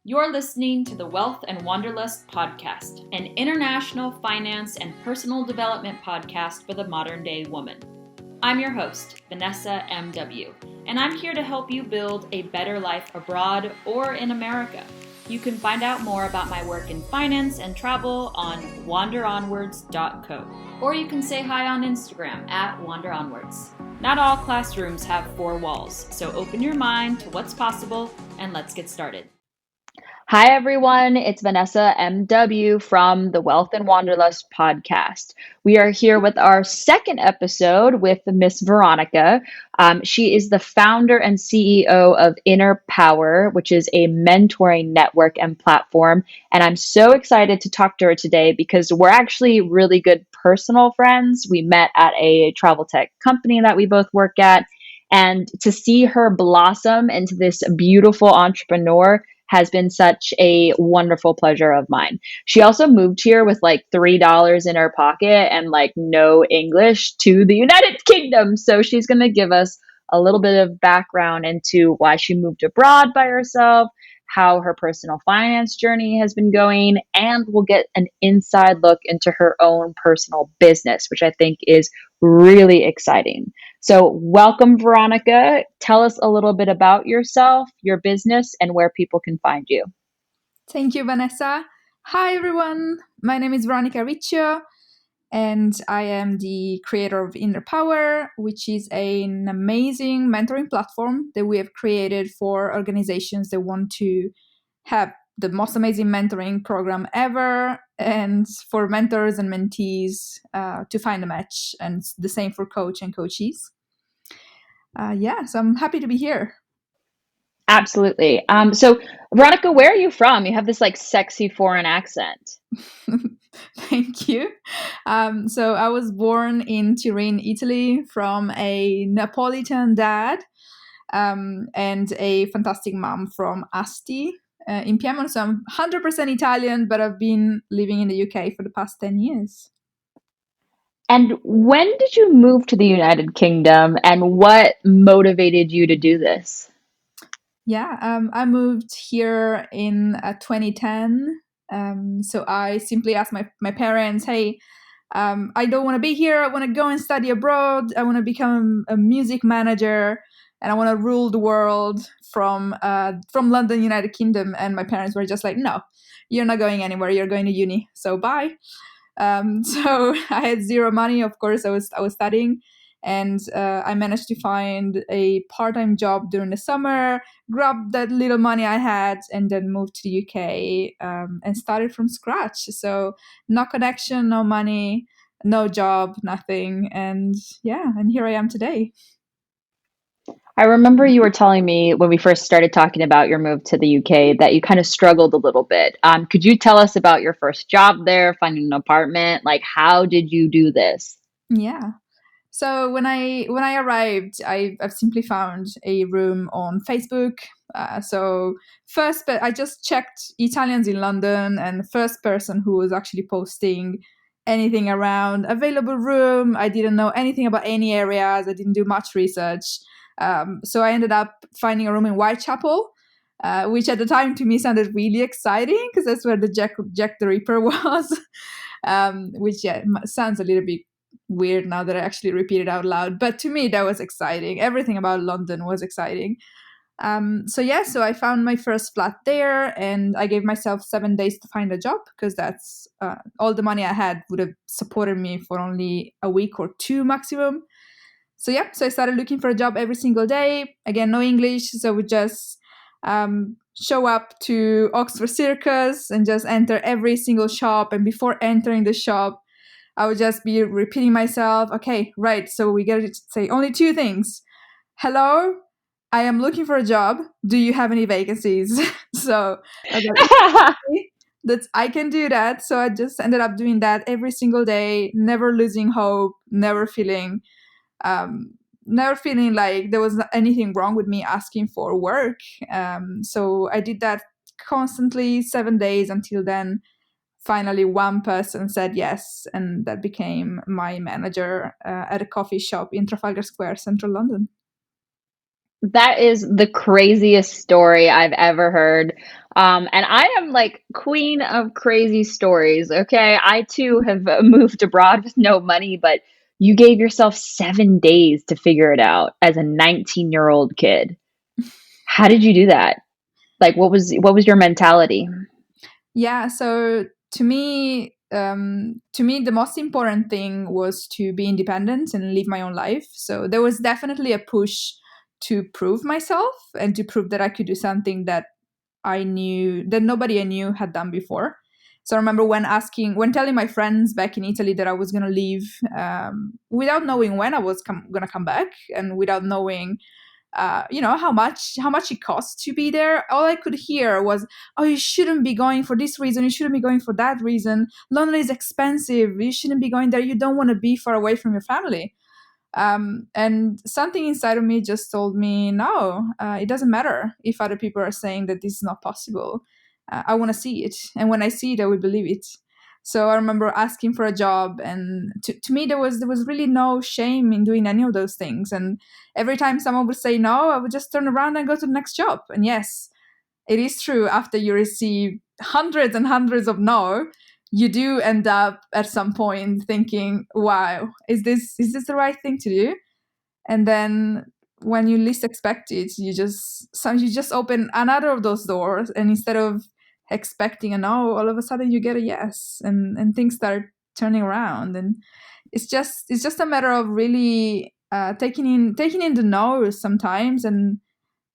You're listening to the Wealth and Wanderlust Podcast, an international finance and personal development podcast for the modern day woman. I'm your host, Vanessa M.W, and I'm here to help you build a better life abroad or in America. You can find out more about my work in finance and travel on wanderonwards.co, or you can say hi on Instagram at wanderonwards. Not all classrooms have four walls, so open your mind to what's possible and let's get started. Hi, everyone. It's Vanessa M.W. from the Wealth and Wanderlust Podcast. We are here with our second episode with Miss Veronica. She is the founder and CEO of Inner Power, which is a mentoring network and platform. And I'm so excited to talk to her today because we're actually really good personal friends. We met at a travel tech company that we both work at. And to see her blossom into this beautiful entrepreneur has been such a wonderful pleasure of mine. She also moved here with like $3 in her pocket and like no English to the United Kingdom. So she's going to give us a little bit of background into why she moved abroad by herself, how her personal finance journey has been going, and we'll get an inside look into her own personal business, which I think is really exciting. So, welcome, Veronica. Tell us a little bit about yourself, your business, and where people can find you. Thank you, Vanessa. Hi, everyone. My name is Veronica Riccio, and I am the creator of Inner Power, which is an amazing mentoring platform that we have created for organizations that want to have the most amazing mentoring program ever, and for mentors and mentees to find a match, and the same for coach and coachees. So I'm happy to be here. Absolutely. So, Veronica, where are you from? You have this like sexy foreign accent. Thank you. So I was born in Turin, Italy, from a Neapolitan dad and a fantastic mom from Asti in Piedmont. So I'm 100% Italian, but I've been living in the UK for the past 10 years. And when did you move to the United Kingdom and what motivated you to do this? I moved here in 2010. So I simply asked my parents, hey, I don't want to be here. I want to go and study abroad. I want to become a music manager, and I want to rule the world from London, United Kingdom. And my parents were just like, no, you're not going anywhere. You're going to uni. So bye. So I had zero money. Of course, I was studying, and I managed to find a part-time job during the summer, grabbed that little money I had, and then moved to the UK and started from scratch. So no connection, no money, no job, nothing, and here I am today. I remember you were telling me when we first started talking about your move to the UK that you kind of struggled a little bit. Could you tell us about your first job there, finding an apartment? Like, how did you do this? Yeah. So when I arrived, I've simply found a room on Facebook. But I just checked Italians in London, and the first person who was actually posting anything around available room. I didn't know anything about any areas. I didn't do much research. So I ended up finding a room in Whitechapel, which at the time to me sounded really exciting because that's where the Jack the Ripper was. Which sounds a little bit weird now that I actually repeat it out loud. But to me, that was exciting. Everything about London was exciting. So I found my first flat there, and I gave myself 7 days to find a job because that's all the money I had would have supported me for only a week or two maximum. So I started looking for a job every single day. Again, no English, so we just show up to Oxford Circus and just enter every single shop. And before entering the shop, I would just be repeating myself. Okay, right. So we got to say only two things. Hello, I am looking for a job. Do you have any vacancies? So I can do that. So I just ended up doing that every single day, never losing hope, never feeling like there was anything wrong with me asking for work. So I did that constantly 7 days until then. Finally, one person said yes, and that became my manager at a coffee shop in Trafalgar Square, central London. That is the craziest story I've ever heard. And I am like queen of crazy stories. Okay. I too have moved abroad with no money, but you gave yourself 7 days to figure it out as a 19-year-old kid. How did you do that? Like, what was your mentality? Yeah, so to me, the most important thing was to be independent and live my own life. So there was definitely a push to prove myself and to prove that I could do something that I knew that nobody I knew had done before. So I remember when telling my friends back in Italy that I was going to leave, without knowing when I was going to come back, and without knowing how much it costs to be there. All I could hear was, "Oh, you shouldn't be going for this reason. You shouldn't be going for that reason. London is expensive. You shouldn't be going there. You don't want to be far away from your family." And something inside of me just told me, no, it doesn't matter if other people are saying that this is not possible. I want to see it. And when I see it, I will believe it. So I remember asking for a job, and to me there was really no shame in doing any of those things. And every time someone would say no, I would just turn around and go to the next job. And yes, it is true, after you receive hundreds and hundreds of no, you do end up at some point thinking, wow, is this the right thing to do? And then when you least expect it, you just open another of those doors, and instead of expecting a no, all of a sudden you get a yes, and things start turning around. And it's just a matter of really taking in the no's sometimes, and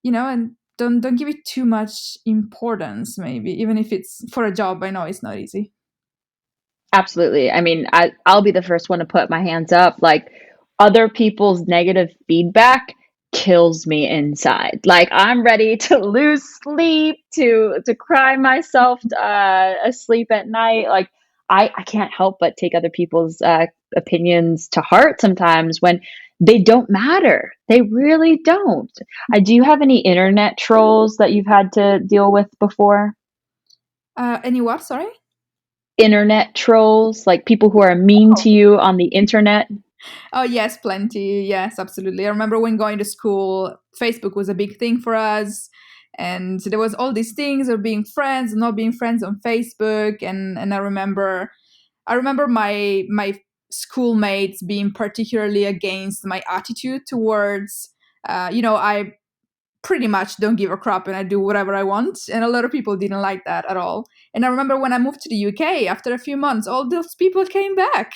don't give it too much importance, maybe, even if it's for a job. I know it's not easy. Absolutely. I mean, I'll be the first one to put my hands up. Like, other people's negative feedback kills me inside. Like, I'm ready to lose sleep, to cry myself asleep at night. Like, I can't help but take other people's opinions to heart sometimes when they don't matter. They really don't. Do you have any internet trolls that you've had to deal with before? Any what? Sorry. Internet trolls, like people who are mean to you on the internet. Oh, yes, plenty. Yes, absolutely. I remember when going to school, Facebook was a big thing for us. And there was all these things of being friends and not being friends on Facebook. And I remember my schoolmates being particularly against my attitude towards, I pretty much don't give a crap and I do whatever I want. And a lot of people didn't like that at all. And I remember when I moved to the UK, after a few months, all those people came back.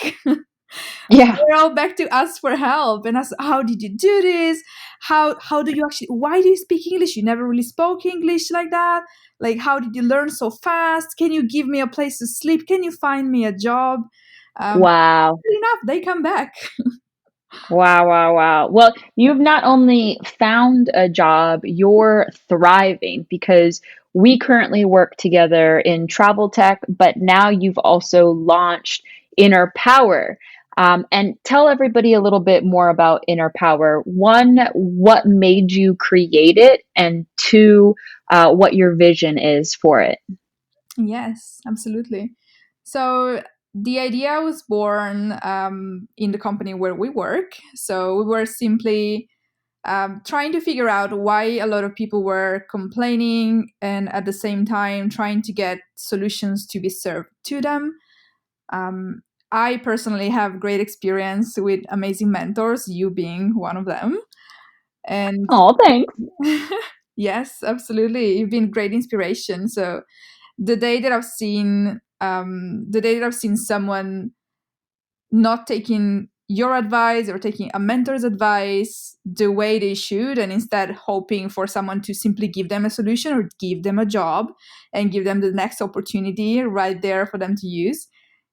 Yeah. They're all back to ask for help and ask, how did you do this? How do you actually, why do you speak English? You never really spoke English like that. Like, how did you learn so fast? Can you give me a place to sleep? Can you find me a job? Wow. Good enough, they come back. Wow, wow, wow. Well, you've not only found a job, you're thriving because we currently work together in travel tech, but now you've also launched Inner Power. And tell everybody a little bit more about Inner Power. One, what made you create it? And two, what your vision is for it. Yes, absolutely. So the idea was born in the company where we work. So we were simply trying to figure out why a lot of people were complaining, and at the same time trying to get solutions to be served to them. Um, I personally have great experience with amazing mentors, you being one of them. And Oh, thanks. yes, absolutely, you've been great inspiration. So the day that I've seen someone not taking your advice or taking a mentor's advice the way they should, and instead hoping for someone to simply give them a solution or give them a job and give them the next opportunity right there for them to use,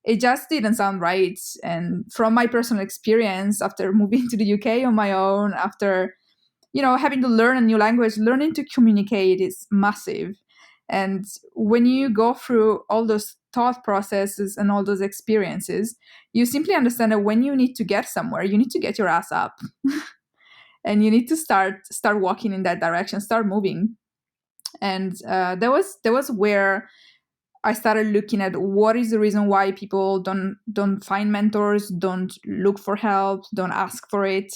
it just didn't sound right. And from my personal experience, after moving to the UK on my own, after having to learn a new language, learning to communicate is massive. And when you go through all those thought processes and all those experiences, you simply understand that when you need to get somewhere, you need to get your ass up and you need to start walking in that direction, start moving. And that was where I started looking at what is the reason why people don't find mentors, don't look for help, don't ask for it.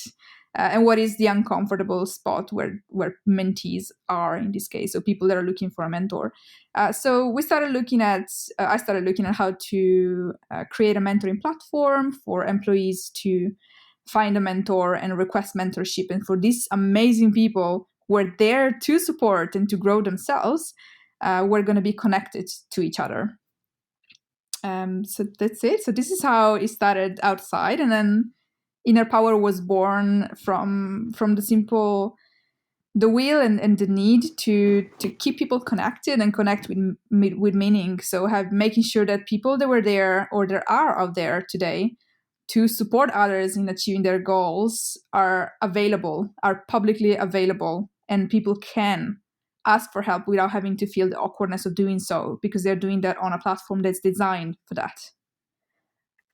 and what is the uncomfortable spot where mentees are in this case, so people that are looking for a mentor. So we started looking at I started looking at how to create a mentoring platform for employees to find a mentor and request mentorship, and for these amazing people who are there to support and to grow themselves, we're going to be connected to each other. So that's it. So this is how it started outside, and then Inner Power was born from the will and the need to keep people connected and connect with meaning. So making sure that people that were there or that are out there today to support others in achieving their goals are publicly available, and people can ask for help without having to feel the awkwardness of doing so, because they're doing that on a platform that's designed for that.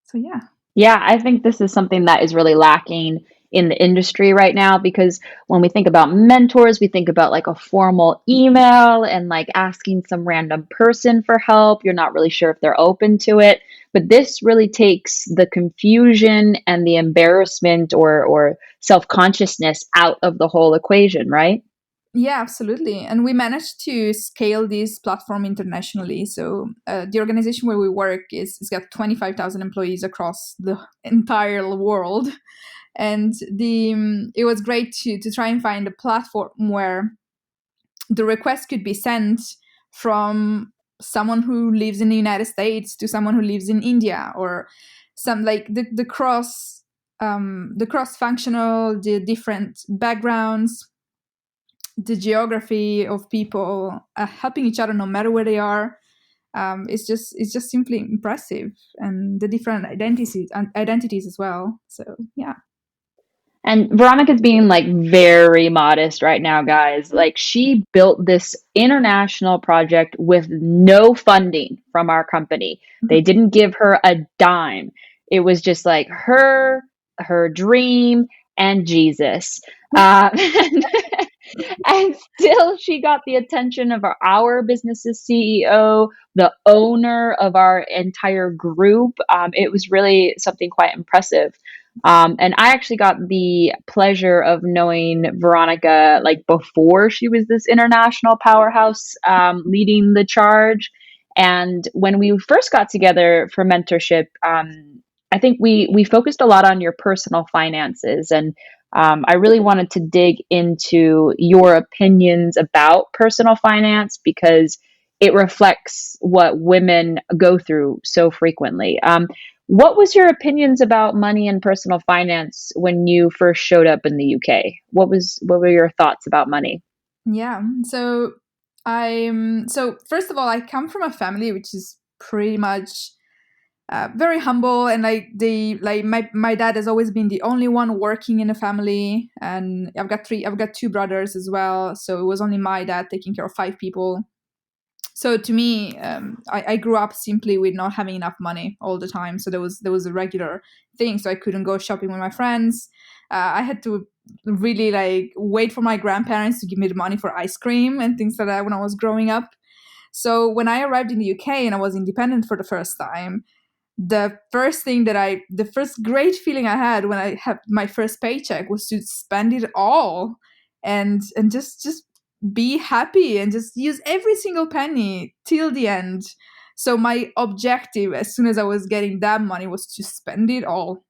So yeah. Yeah, I think this is something that is really lacking in the industry right now, because when we think about mentors, we think about like a formal email and like asking some random person for help. You're not really sure if they're open to it. But this really takes the confusion and the embarrassment or self-consciousness out of the whole equation, right? Yeah, absolutely. And we managed to scale this platform internationally. So the organization where we work is got 25,000 employees across the entire world. And it was great to try and find a platform where the request could be sent from someone who lives in the United States to someone who lives in India, or some like the cross functional, the different backgrounds, the geography of people helping each other no matter where they are. It's just simply impressive, and the different identities as well. So yeah. And Veronica's being like very modest right now, guys. Like, she built this international project with no funding from our company. They didn't give her a dime. It was just like her dream, and Jesus. And, and still, she got the attention of our business's CEO, the owner of our entire group. It was really something quite impressive. And I actually got the pleasure of knowing Veronica like before she was this international powerhouse, leading the charge. And when we first got together for mentorship, I think we focused a lot on your personal finances, and I really wanted to dig into your opinions about personal finance, because it reflects what women go through so frequently. What was your opinions about money and personal finance when you first showed up in the UK? What were your thoughts about money? Yeah. So first of all, I come from a family which is pretty much very humble, and my dad has always been the only one working in the family, and I've got two brothers as well. So it was only my dad taking care of 5 people. So to me, I grew up simply with not having enough money all the time. So there was a regular thing. So I couldn't go shopping with my friends. I had to really like wait for my grandparents to give me the money for ice cream and things like that when I was growing up. So when I arrived in the UK and I was independent for the first time, the first great feeling I had when I had my first paycheck was to spend it all, and just be happy and just use every single penny till the end. So my objective as soon as I was getting that money was to spend it all.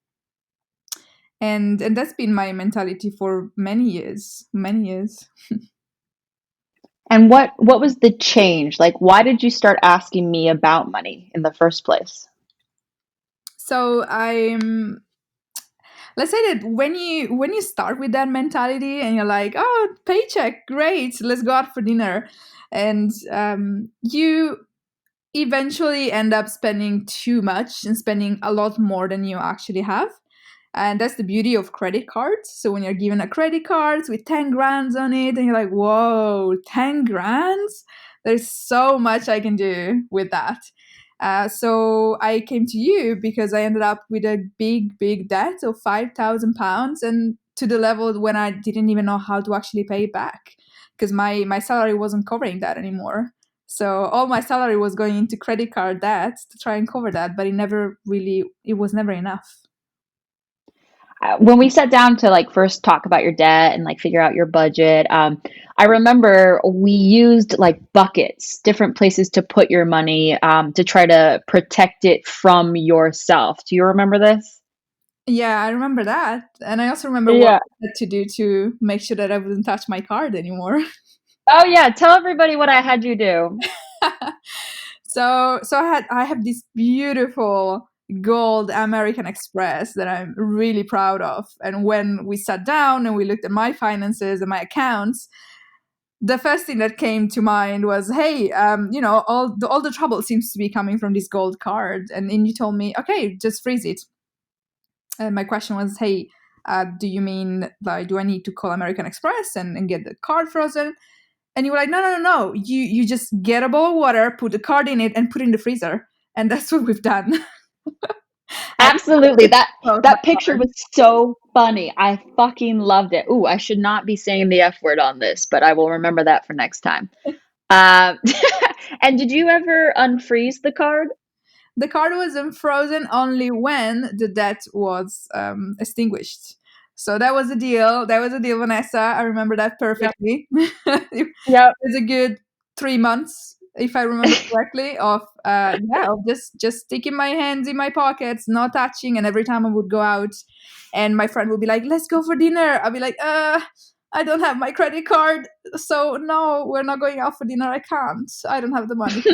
And that's been my mentality for many years, many years. And what was the change? Like, why did you start asking me about money in the first place? So let's say that when you start with that mentality and you're like, oh, paycheck, great, let's go out for dinner, and you eventually end up spending too much and spending a lot more than you actually have. And that's the beauty of credit cards. So when you're given a credit card with 10 grand on it and you're like, whoa, 10 grand, there's so much I can do with that. So I came to you because I ended up with a big debt of £5,000, and to the level when I didn't even know how to actually pay it back, because my salary wasn't covering that anymore. So all my salary was going into credit card debt to try and cover that, but it was never enough. when we sat down to like first talk about your debt and like figure out your budget, I remember we used like buckets, different places to put your money, to try to protect it from yourself. Do you remember this? Yeah, I remember that. And I also remember what Yeah. I had to do to make sure that I wouldn't touch my card anymore. Oh yeah, tell everybody what I had you do. So I have this beautiful gold American Express that I'm really proud of. And when we sat down and we looked at my finances and my accounts, the first thing that came to mind was, hey, all the trouble seems to be coming from this gold card. And then you told me, okay, just freeze it. And my question was, hey, do you mean, like, do I need to call American Express and get the card frozen? And you were like, no. You just get a bowl of water, put the card in it, and put it in the freezer. And that's what we've done. Absolutely. That Oh, my that picture card. was so funny. I fucking loved it. Ooh, I should not be saying the F word on this, but I will remember that for next time. Um, and did you ever unfreeze the card? The card was unfrozen only when the debt was extinguished. So that was a deal. That was a deal, Vanessa. I remember that Yep. perfectly. It Yep. was a good 3 months, if I remember correctly, of just sticking my hands in my pockets, not touching. And every time I would go out, and my friend would be like, "Let's go for dinner," I'd be like, I don't have my credit card, so no, we're not going out for dinner. I can't. I don't have the money for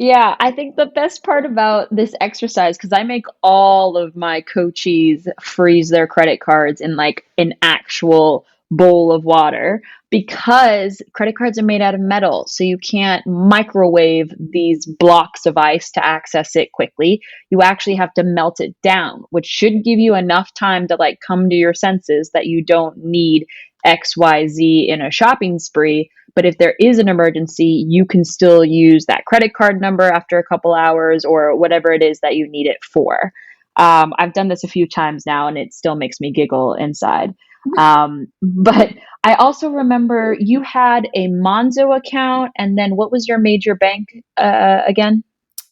Yeah, I think the best part about this exercise, because I make all of my coachees freeze their credit cards in like an actual bowl of water because credit cards are made out of metal. So you can't microwave these blocks of ice to access it quickly. You actually have to melt it down, which should give you enough time to like come to your senses that you don't need XYZ in a shopping spree. But if there is an emergency, you can still use that credit card number after a couple hours or whatever it is that you need it for. I've done this a few times now and it still makes me giggle inside. But I also remember you had a Monzo account, and then what was your major bank again?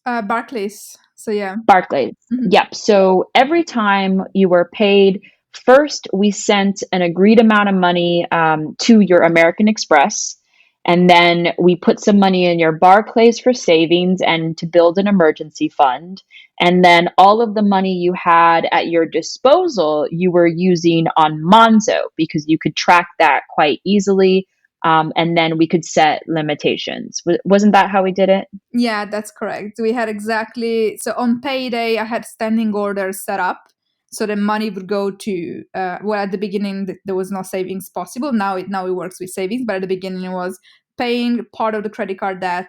Barclays. So yeah. Barclays. Mhm. Yep. So every time you were paid, first we sent an agreed amount of money to your American Express, and then we put some money in your Barclays for savings and to build an emergency fund. And then all of the money you had at your disposal, you were using on Monzo because you could track that quite easily. And then we could set limitations. Wasn't that how we did it? Yeah, that's correct. We had exactly, so on payday, I had standing orders set up. So the money would go to, well, at the beginning, there was no savings possible. Now it works with savings, but at the beginning, it was paying part of the credit card debt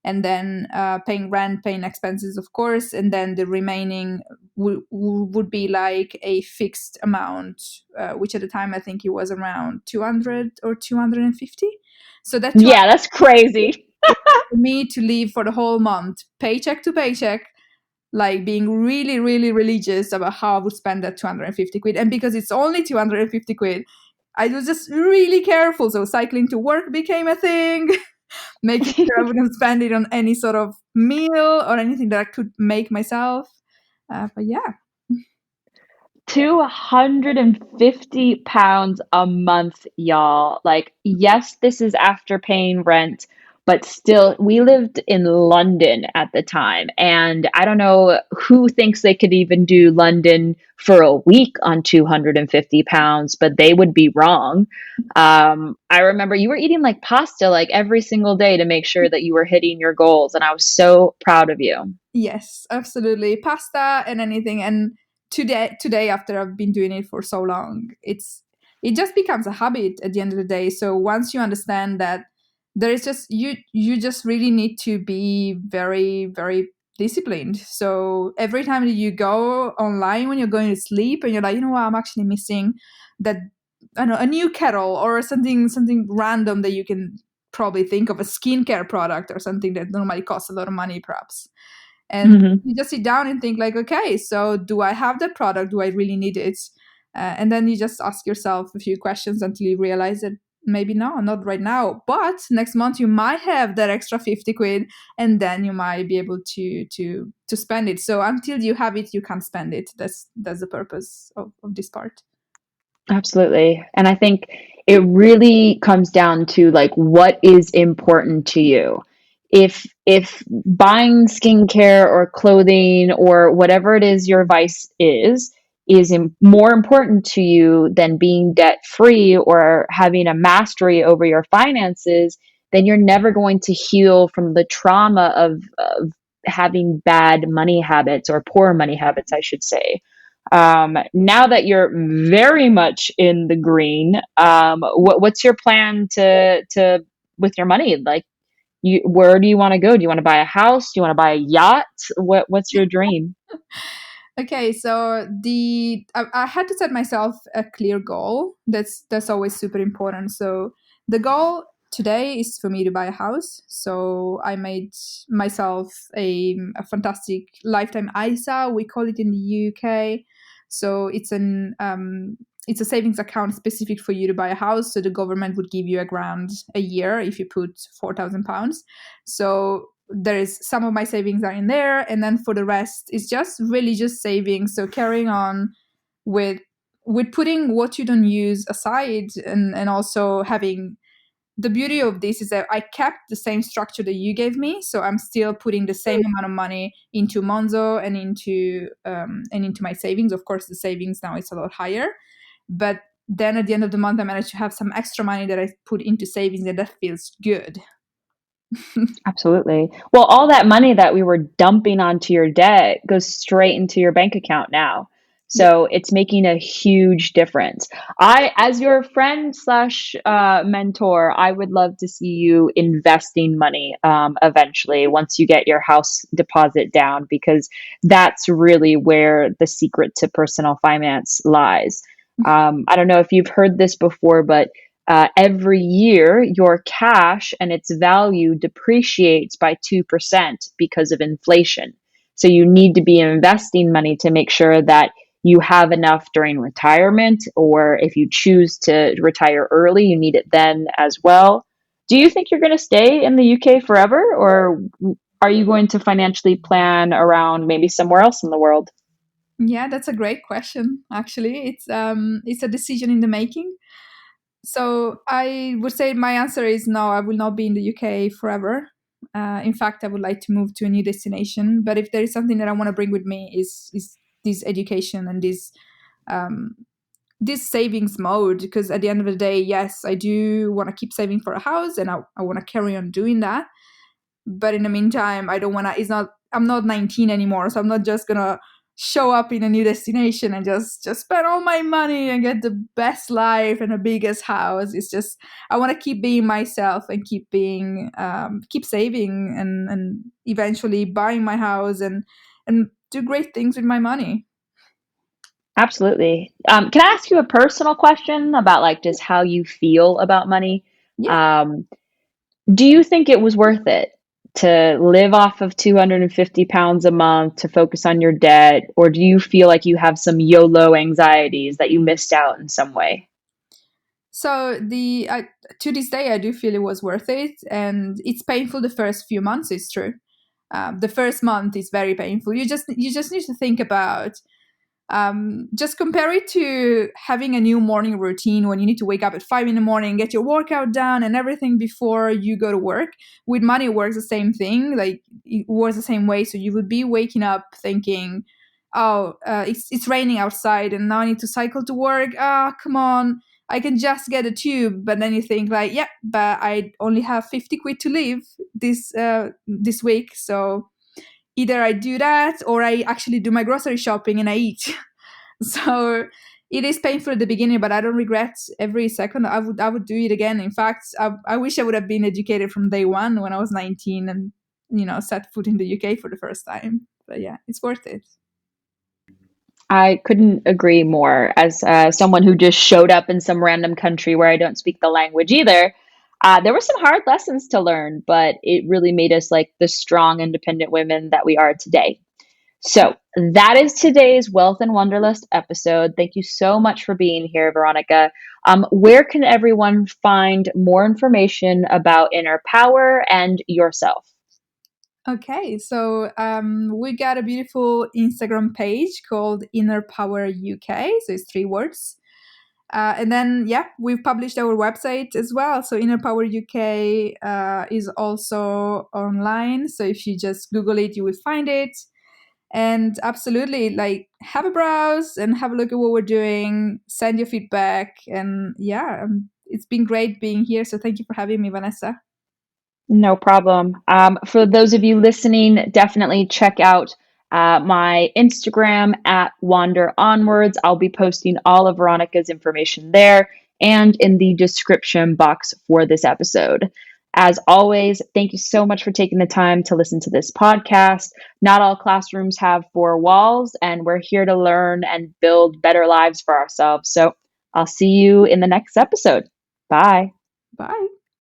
and then paying rent, paying expenses, of course. And then the remaining would be like a fixed amount, which at the time, I think it was around 200 or 250. So that Yeah, that's crazy. for me to live for the whole month, paycheck to paycheck, like being really, really religious about how I would spend that 250 quid. And because it's only 250 quid, I was just really careful. So cycling to work became a thing, making sure I wouldn't spend it on any sort of meal or anything that I could make myself. But yeah. 250 pounds a month, y'all. Like, yes, this is after paying rent, but still, we lived in London at the time. And I don't know who thinks they could even do London for a week on 250 pounds, but they would be wrong. I remember you were eating like pasta like every single day to make sure that you were hitting your goals. And I was so proud of you. Yes, absolutely. Pasta and anything. And today after I've been doing it for so long, it just becomes a habit at the end of the day. So once you understand that there is just you just really need to be very, very disciplined. So every time that you go online when you're going to sleep and you're like, you know what, I'm actually missing that, I don't know, a new kettle or something random that you can probably think of, a skincare product or something that normally costs a lot of money perhaps. And Mhm. you just sit down and think like, okay, so do I have the product? Do I really need it? And then you just ask yourself a few questions until you realize that maybe no, not right now, but next month you might have that extra 50 quid, and then you might be able to spend it. So until you have it, you can't spend it. That's the purpose of this part. Absolutely. And I think it really comes down to like what is important to you. If buying skincare or clothing or whatever it is your vice is more important to you than being debt free or having a mastery over your finances, then you're never going to heal from the trauma of having bad money habits or poor money habits, I should say. Now that you're very much in the green, what's your plan to with your money? Like, where do you want to go? Do you want to buy a house? Do you want to buy a yacht? What's your dream? Okay, so I had to set myself a clear goal. That's always super important. So the goal today is for me to buy a house. So I made myself a fantastic lifetime ISA. We call it in the UK. So it's a savings account specific for you to buy a house. So the government would give you £1,000 a year if you put £4,000. So there is some of my savings are in there, and then for the rest it's just really just savings. So carrying on with putting what you don't use aside, and also having the beauty of this is that I kept the same structure that you gave me. So I'm still putting the same amount of money into Monzo and into my savings. Of course, the savings now is a lot higher, but then at the end of the month, I managed to have some extra money that I put into savings, and that feels good. Absolutely. Well, all that money that we were dumping onto your debt goes straight into your bank account now. Yeah. So it's making a huge difference. As your friend slash mentor, I would love to see you investing money eventually once you get your house deposit down, because that's really where the secret to personal finance lies. I don't know if you've heard this before, but every year, your cash and its value depreciates by 2% because of inflation. So you need to be investing money to make sure that you have enough during retirement, or if you choose to retire early, you need it then as well. Do you think you're going to stay in the UK forever, or are you going to financially plan around maybe somewhere else in the world? Yeah, that's a great question. Actually, it's a decision in the making. So I would say my answer is no. I will not be in the UK forever. In fact, I would like to move to a new destination. But if there is something that I want to bring with me, is this education and this savings mode. Because at the end of the day, yes, I do want to keep saving for a house, and I want to carry on doing that. But in the meantime, I don't want to. It's not. I'm not 19 anymore, so I'm not just gonna show up in a new destination and just spend all my money and get the best life and the biggest house. It's just I want to keep being myself and keep saving and eventually buying my house and do great things with my money. Absolutely. Can I ask you a personal question about like just how you feel about money? Yeah. Um, do you think it was worth it to live off of 250 pounds a month to focus on your debt? Or do you feel like you have some YOLO anxieties that you missed out in some way? So to this day, I do feel it was worth it, and it's painful the first few months. It's true. The first month is very painful. You just need to think about just compare it to having a new morning routine when you need to wake up at 5 in the morning, get your workout done and everything before you go to work. With money, it works the same thing. Like it works the same way. So you would be waking up thinking, oh, it's raining outside and now I need to cycle to work. Ah, come on. I can just get a tube. But then you think like, yeah, but I only have 50 quid to live this week. So either I do that or I actually do my grocery shopping and I eat. So it is painful at the beginning, but I don't regret every second. I would do it again. In fact, I wish I would have been educated from day one when I was 19 and set foot in the UK for the first time. But yeah, it's worth it. I couldn't agree more. As someone who just showed up in some random country where I don't speak the language either, there were some hard lessons to learn, but it really made us like the strong, independent women that we are today. So that is today's Wealth and Wanderlust episode. Thank you so much for being here, Veronica. Where can everyone find more information about Inner Power and yourself? Okay, so we got a beautiful Instagram page called Inner Power UK. So it's 3 words. And then, we've published our website as well. So Inner Power UK is also online. So if you just Google it, you will find it. And absolutely, like, have a browse and have a look at what we're doing. Send your feedback. And it's been great being here. So thank you for having me, Vanessa. No problem. For those of you listening, definitely check out my Instagram at Wander Onwards. I'll be posting all of Veronica's information there and in the description box for this episode. As always, thank you so much for taking the time to listen to this podcast. Not all classrooms have 4 walls, and we're here to learn and build better lives for ourselves. So I'll see you in the next episode. Bye. Bye.